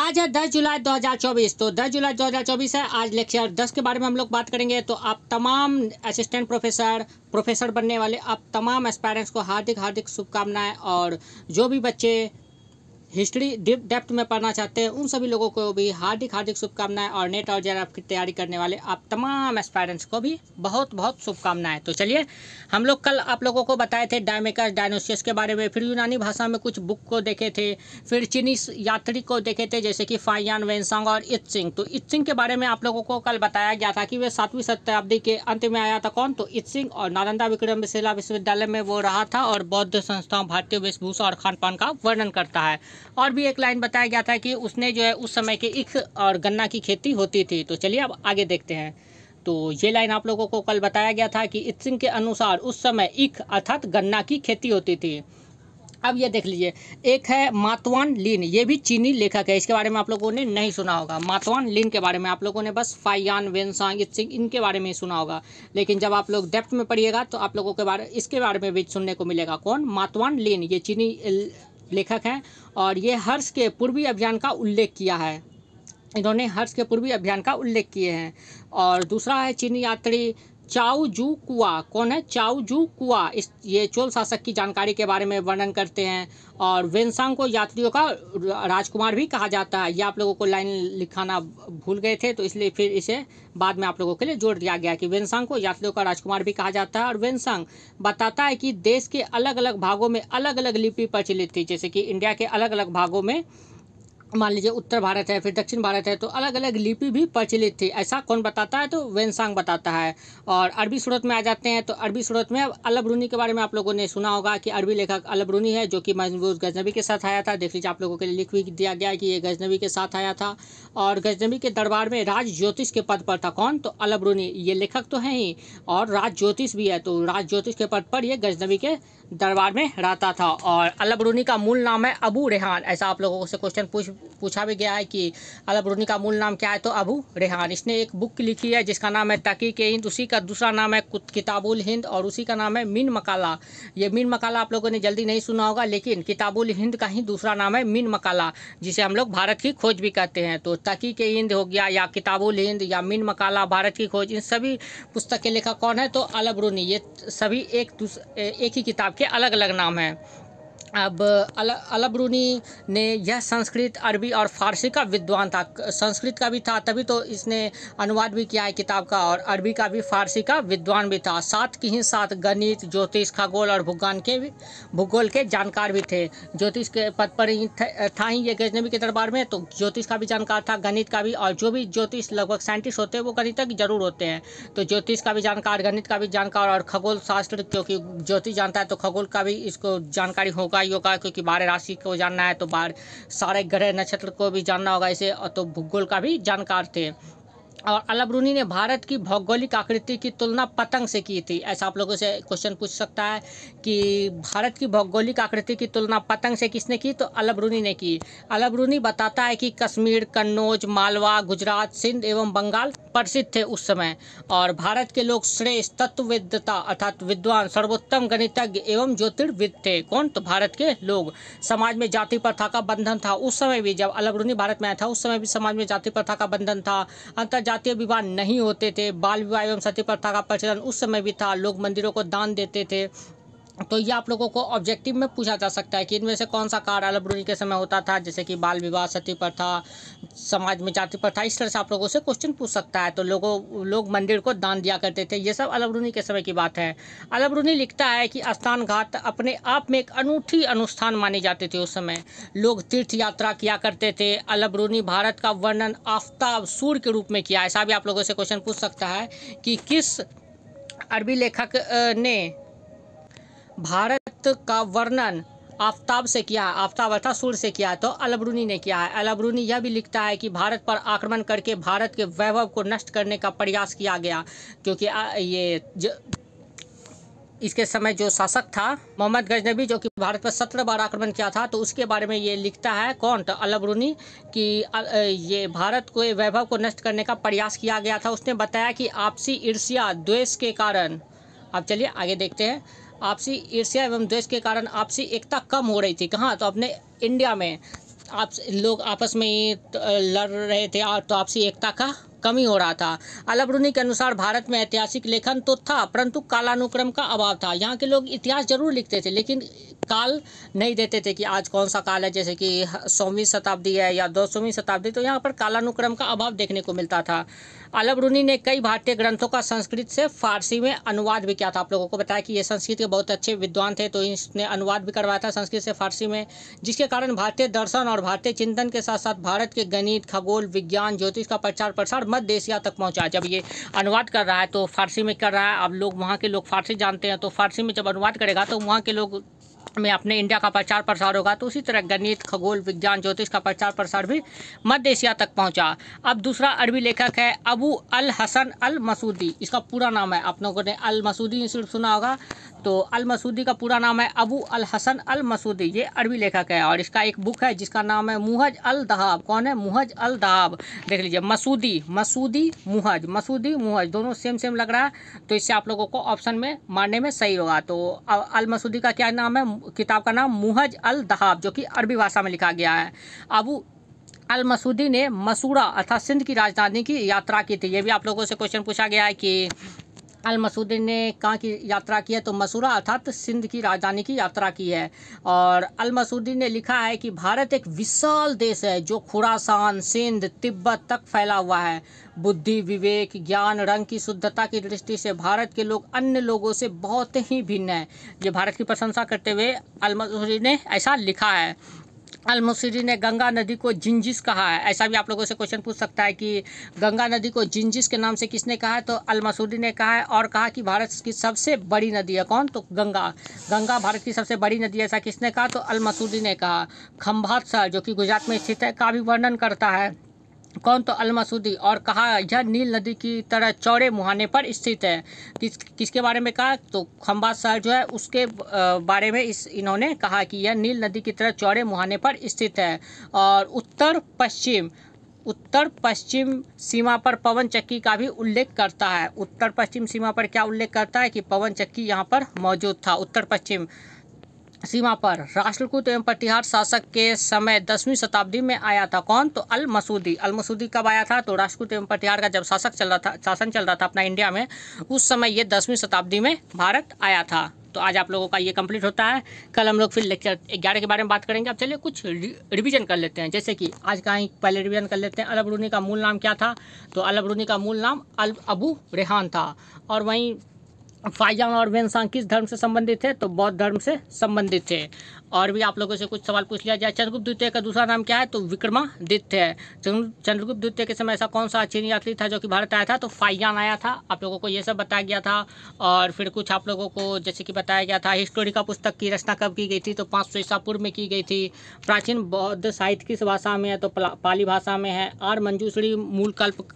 आज है 10 जुलाई 2024। तो 10 जुलाई 2024 है। आज लेक्चर 10 के बारे में हम लोग बात करेंगे। तो आप तमाम असिस्टेंट प्रोफेसर बनने वाले आप तमाम एस्पायरेंट्स को हार्दिक हार्दिक शुभकामनाएं। और जो भी बच्चे हिस्ट्री डेप्थ में पढ़ना चाहते हैं उन सभी लोगों को भी हार्दिक हार्दिक शुभकामनाएं। और नेट और जेआरएफ की तैयारी करने वाले आप तमाम एस्पायरेंट्स को भी बहुत बहुत शुभकामनाएं। तो चलिए, हम लोग कल आप लोगों को बताए थे डायमेकस डायनोसियस के बारे में, फिर यूनानी भाषा में कुछ बुक को देखे थे, फिर चीनी यात्री को देखे थे जैसे कि फाइयान वेनसांग और इत्सिंग। तो इत्सिंग के बारे में आप लोगों को कल बताया गया था कि वे 7वीं शताब्दी के अंत में आया था। कौन? तो इत्सिंग। और नालंदा विक्रमशिला विश्वविद्यालय में वो रहा था और बौद्ध संस्थाओं, भारतीय वेशभूषा और खान पान का वर्णन करता है। और भी एक लाइन बताया गया था कि उसने जो है उस समय के ईख और गन्ना की खेती होती थी। तो चलिए अब आगे देखते हैं। तो ये लाइन आप लोगों को कल बताया गया था कि इत्सिंग के अनुसार उस समय ईख अर्थात गन्ना की खेती होती थी। अब ये देख लीजिए, एक है मातवान लिन, ये भी चीनी लेखक है। इसके बारे में आप लोगों ने नहीं सुना होगा। मातवान लिन के बारे में आप लोगों ने बस फाइयान वेनसांग इत्सिंग इनके बारे में ही सुना होगा, लेकिन जब आप लोग डेप्थ में पढ़िएगा तो आप लोगों के इसके बारे में भी सुनने को मिलेगा। कौन? मातवान लिन, ये चीनी लेखक हैं और ये हर्ष के पूर्वी अभियान का उल्लेख किया है। इन्होंने हर्ष के पूर्वी अभियान का उल्लेख किए हैं। और दूसरा है चीनी यात्री चाओ जू कुआ। कौन है? चाओ जू कुआ। ये चोल शासक की जानकारी के बारे में वर्णन करते हैं। और वेनसांग को यात्रियों का राजकुमार भी कहा जाता है। ये आप लोगों को लाइन लिखाना भूल गए थे तो इसलिए फिर इसे बाद में आप लोगों के लिए जोड़ दिया गया कि वेनसांग को यात्रियों का राजकुमार भी कहा जाता है। और वेनसांग बताता है कि देश के अलग अलग भागों में अलग अलग लिपि प्रचलित थी। जैसे कि इंडिया के अलग अलग भागों में मान लीजिए उत्तर भारत है, फिर दक्षिण भारत है, तो अलग अलग लिपि भी प्रचलित थी। ऐसा कौन बताता है? तो वेनसांग बताता है। और अरबी सूरत में आ जाते हैं। तो अरबी सूरत में अलबरूनी के बारे में आप लोगों ने सुना होगा कि अरबी लेखक अलबरूनी है जो कि महमूद गजनवी के साथ आया था। देख लीजिए, आप लोगों के लिए लिख भी दिया गया है कि ये गजनवी के साथ आया था और गजनवी के दरबार में राज ज्योतिष के पद पर था। कौन? तो अलबरूनी। ये लेखक तो है ही और राज ज्योतिष भी है। तो राज ज्योतिष के पद पर ये गजनवी के दरबार में रहता था। और अलबरूनी का मूल नाम है अबू रेहान। ऐसा आप लोगों से क्वेश्चन पूछा भी गया है कि अलबरूनी का मूल नाम क्या है? तो अबू रेहान। इसने एक बुक लिखी है जिसका नाम है तहकीक-ए-हिंद। उसी का दूसरा नाम है किताबुल हिंद और उसी का नाम है मीन मकाला। ये मीन मकाला आप लोगों ने जल्दी नहीं सुना होगा, लेकिन किताबुल हिंद का ही दूसरा नाम है मीन मकाला, जिसे हम लोग भारत की खोज भी कहते हैं। तो तहकीक-ए-हिंद हो गया या किताबुल हिंद या मीन मकाला, भारत की खोज, इन सभी पुस्तक के लेखक कौन है? तो अलबरूनी। ये सभी एक ही किताब के अलग अलग नाम हैं। अब अलबरूनी ने यह संस्कृत, अरबी और फारसी का विद्वान था। संस्कृत का भी था, तभी तो इसने अनुवाद भी किया है किताब का, और अरबी का भी, फारसी का विद्वान भी था। साथ ही साथ गणित, ज्योतिष, खगोल और भूगोल के जानकार भी थे। ज्योतिष के पद पर ही था ही ये गजनवी के दरबार में, तो ज्योतिष का भी जानकार था, गणित का भी। और जो भी ज्योतिष लगभग साइंटिस्ट होते हैं वो गणितज्ञ जरूर होते हैं। तो ज्योतिष का भी जानकार, गणित का भी जानकार और खगोल शास्त्र, क्योंकि ज्योतिष जानता है तो खगोल का भी इसको जानकारी होगा क्योंकि बारह राशि को जानना है तो सारे ग्रह नक्षत्र को भी जानना होगा इसे। तो भूगोल का भी जानकार थे। और अलबरूनी ने भारत की भौगोलिक आकृति की तुलना पतंग से की थी। ऐसा आप लोगों से क्वेश्चन पूछ सकता है कि भारत की भौगोलिक आकृति की तुलना पतंग से किसने की? तो अलबरूनी ने की। अलबरूनी बताता है कि कश्मीर, कन्नौज, मालवा, गुजरात, सिंध एवं बंगाल प्रसिद्ध थे उस समय। और भारत के लोग श्रेष्ठ तत्ववेदता अर्थात विद्वान, सर्वोत्तम गणितज्ञ एवं ज्योतिर्विद थे। कौन? तो भारत के लोग। समाज में जाति प्रथा का बंधन था उस समय भी, जब अलबरूनी भारत में आया था उस समय भी समाज में जाति प्रथा का बंधन था। जातीय विवाह नहीं होते थे। बाल विवाह एवं सती प्रथा का प्रचलन उस समय भी था। लोग मंदिरों को दान देते थे। तो ये आप लोगों को ऑब्जेक्टिव में पूछा जा सकता है कि इनमें से कौन सा कार्य अलबरूनी के समय होता था, जैसे कि बाल विवाह, सती प्रथा, समाज में जाति प्रथा। इस तरह से आप लोगों से क्वेश्चन पूछ सकता है। तो लोग मंदिर को दान दिया करते थे। ये सब अलबरूनी के समय की बात है। अलबरूनी लिखता है कि स्थान घाट अपने आप में एक अनूठी अनुष्ठान माने जाते थे उस समय। लोग तीर्थ यात्रा किया करते थे। अलबरूनी भारत का वर्णन आफताब, सूर्य के रूप में किया। ऐसा भी आप लोगों से क्वेश्चन पूछ सकता है कि किस अरबी लेखक ने भारत का वर्णन आफताब से किया है? आफताब अर्थात सूर्य से किया है, तो अलबरूनी ने किया है। अलबरूनी यह भी लिखता है कि भारत पर आक्रमण करके भारत के वैभव को नष्ट करने का प्रयास किया गया, क्योंकि इसके समय जो शासक था मोहम्मद गजनवी, जो कि भारत पर 17 बार आक्रमण किया था, तो उसके बारे में ये लिखता है। कौन? तो अलबरूनी कि ये भारत को वैभव को नष्ट करने का प्रयास किया गया था। उसने बताया कि आपसी ईर्ष्या द्वेष के कारण, अब चलिए आगे देखते हैं, आपसी ईर्ष्या एवं द्वेष के कारण आपसी एकता कम हो रही थी। कहाँ? तो अपने इंडिया में। आप लोग आपस में ही लड़ रहे थे और तो आपसी एकता का कमी हो रहा था। अल-बरूनी के अनुसार भारत में ऐतिहासिक लेखन तो था, परंतु कालानुक्रम का अभाव था। यहाँ के लोग इतिहास जरूर लिखते थे, लेकिन काल नहीं देते थे कि आज कौन सा काल है, जैसे कि 100वीं शताब्दी है या 200वीं शताब्दी। तो यहाँ पर कालानुक्रम का अभाव देखने को मिलता था। अल-बरूनी ने कई भारतीय ग्रंथों का संस्कृत से फारसी में अनुवाद भी किया था। आप लोगों को बताया कि ये संस्कृत के बहुत अच्छे विद्वान थे, तो इसने अनुवाद भी करवाया था संस्कृत से फारसी में, जिसके कारण भारतीय दर्शन और भारतीय चिंतन के साथ साथ भारत के गणित, खगोल, विज्ञान, ज्योतिष का प्रचार प्रसार मध्य एशिया तक पहुंचा। जब ये अनुवाद कर रहा है तो फारसी में कर रहा है। अब लोग वहाँ के लोग फारसी जानते हैं, तो फारसी में जब अनुवाद करेगा तो वहाँ के लोग में अपने इंडिया का प्रचार प्रसार होगा। तो उसी तरह गणित, खगोल, विज्ञान, ज्योतिष का प्रचार प्रसार भी मध्य एशिया तक पहुंचा। अब दूसरा अरबी लेखक है अबू अल हसन अल मसूदी। इसका पूरा नाम है, आप लोगों ने अल मसूदी इंस्टीट्यूट सुना होगा, तो अल मसूदी का पूरा नाम है अबू अल हसन अल मसूदी। ये अरबी लेखक है और इसका एक बुक है जिसका नाम है मुहज अल दहाब। कौन है? मुहज अल दहाब। देख लीजिए, मसूदी मसूदी मुहज, मसूदी मुहज दोनों सेम सेम लग रहा है, तो इससे आप लोगों को ऑप्शन में मारने में सही होगा। तो अल मसूदी का क्या नाम है? किताब का नाम मुहज अल दहाब, जो कि अरबी भाषा में लिखा गया है। अबू अल मसूदी ने मसूरा अर्थात सिंध की राजधानी की यात्रा की थी। ये भी आप लोगों से क्वेश्चन पूछा गया है कि अल मसूदी ने कहाँ की यात्रा की है, तो मसूरा अर्थात सिंध की राजधानी की यात्रा की है। और अल मसूदी ने लिखा है कि भारत एक विशाल देश है जो खुरासान, सिंध, तिब्बत तक फैला हुआ है। बुद्धि, विवेक, ज्ञान, रंग की शुद्धता की दृष्टि से भारत के लोग अन्य लोगों से बहुत ही भिन्न है। ये भारत की प्रशंसा करते हुए अल मसूदी ने ऐसा लिखा है। अल मसूदी ने गंगा नदी को जिंजिस कहा है। ऐसा भी आप लोगों से क्वेश्चन पूछ सकता है कि गंगा नदी को जिंजिस के नाम से किसने कहा है, तो अल मसूदी ने कहा है। और कहा कि भारत की सबसे बड़ी नदी है। कौन? तो गंगा। गंगा भारत की सबसे बड़ी नदी है, ऐसा किसने कहा, तो अल मसूदी ने कहा। खंभात शहर जो कि गुजरात में स्थित है का भी वर्णन करता है। कौन? तो अल मसूदी। और कहा यह नील नदी की तरह चौड़े मुहाने पर स्थित है। किसके बारे में कहा, तो खंभात शहर जो है उसके बारे में इन्होंने कहा कि यह नील नदी की तरह चौड़े मुहाने पर स्थित है। और उत्तर पश्चिम सीमा पर पवन चक्की का भी उल्लेख करता है। उत्तर पश्चिम सीमा पर क्या उल्लेख करता है कि पवन चक्की यहाँ पर मौजूद था उत्तर पश्चिम सीमा पर। राष्ट्रकूट एवं प्रतिहार शासक के समय 10वीं शताब्दी में आया था। कौन? तो अल मसूदी। अल मसूदी कब आया था, तो राष्ट्रकूट एवं प्रतिहार का जब शासन चल रहा था अपना इंडिया में, उस समय ये 10वीं शताब्दी में भारत आया था। तो आज आप लोगों का ये कंप्लीट होता है। कल हम लोग फिर लेक्चर 11 के बारे में बात करेंगे। अब चलिए कुछ रिवीजन कर लेते हैं, जैसे कि आज का ही पहले रिवीजन कर लेते हैं। अल-बरूनी का मूल नाम क्या था, तो अल-बरूनी का मूल नाम अबू रेहान था। और वहीं फाइजान और वेनसांग किस धर्म से संबंधित थे, तो बौद्ध धर्म से संबंधित थे। और भी आप लोगों से कुछ सवाल पूछ लिया जाए। चंद्रगुप्त द्वितीय का दूसरा नाम क्या है, तो विक्रमादित्य है। चंद्रगुप्त द्वितीय के समय ऐसा कौन सा चीनी यात्री था जो कि भारत आया था, तो फाइजान आया था। आप लोगों को ये सब बताया गया था। और फिर कुछ आप लोगों को जैसे कि बताया गया था हिस्टोरी का पुस्तक की रचना कब की गई थी, तो 500 ईसा पूर्व में की गई थी। प्राचीन बौद्ध साहित्य किस भाषा में है, तो पाली भाषा में है। और मंजूश्री मूलकल्प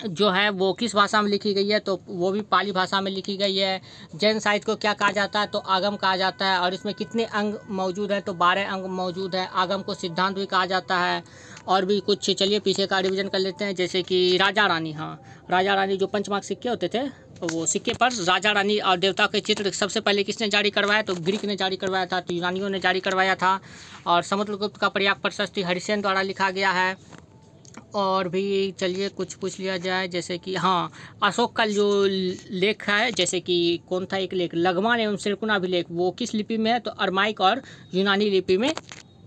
जो है वो किस भाषा में लिखी गई है, तो वो भी पाली भाषा में लिखी गई है। जैन साहित्य को क्या कहा जाता है, तो आगम कहा जाता है। और इसमें कितने अंग मौजूद हैं, तो 12 अंग मौजूद है। आगम को सिद्धांत भी कहा जाता है। और भी कुछ चलिए पीछे का रिवीजन कर लेते हैं, जैसे कि राजा रानी। हाँ, राजा रानी जो पंचमार्क सिक्के होते थे, तो वो सिक्के पर राजा रानी और देवता के चित्र सबसे पहले किसने जारी करवाया, तो ग्रीक ने जारी करवाया था, तो यूनानियों ने जारी करवाया था। और समुद्रगुप्त का प्रयाग प्रशस्ति हरिसेन द्वारा लिखा गया है। और भी चलिए कुछ पूछ लिया जाए, जैसे कि हाँ, अशोक का जो लेख है, जैसे कि कौन था एक लेख, लघुमान एवं श्रीकुणाभिलेख, वो किस लिपि में है, तो अरमाइक और यूनानी लिपि में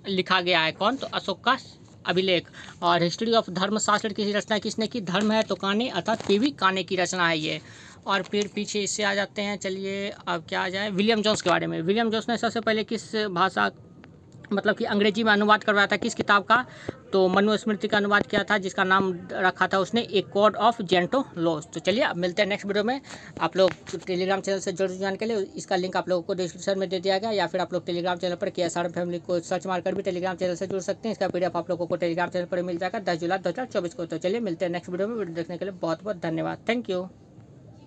लिखा गया है। कौन? तो अशोक का अभिलेख। और हिस्ट्री ऑफ धर्मशास्त्र की रचना किसने की, धर्म है तो काने अर्थात पीवी काने की रचना है ये। और फिर पीछे इससे आ जाते हैं। चलिए अब क्या आ जाए, विलियम जोन्स के बारे में। विलियम जोन्स ने सबसे पहले किस भाषा मतलब कि अंग्रेजी में अनुवाद करवाया था, किस किताब का, तो मनुस्मृति का अनुवाद किया था, जिसका नाम रखा था उसने ए कोड ऑफ जेंटो लॉस। तो चलिए अब मिलते हैं नेक्स्ट वीडियो में। आप लोग टेलीग्राम चैनल से जुड़ जाने के लिए इसका लिंक आप लोगों को डिस्क्रिप्शन में दे दिया गया, या फिर आप लोग टेलीग्राम चैनल पर KSRM फैमिली को सर्च मारकर भी टेलीग्राम चैनल से जुड़ सकते हैं। इसका PDF आप लोगों को टेलीग्राम चैनल पर मिल जाएगा 10 जुलाई 2024 को। तो चलिए मिलते हैं नेक्स्ट वीडियो में। वीडियो देखने के लिए बहुत बहुत धन्यवाद। Thank you.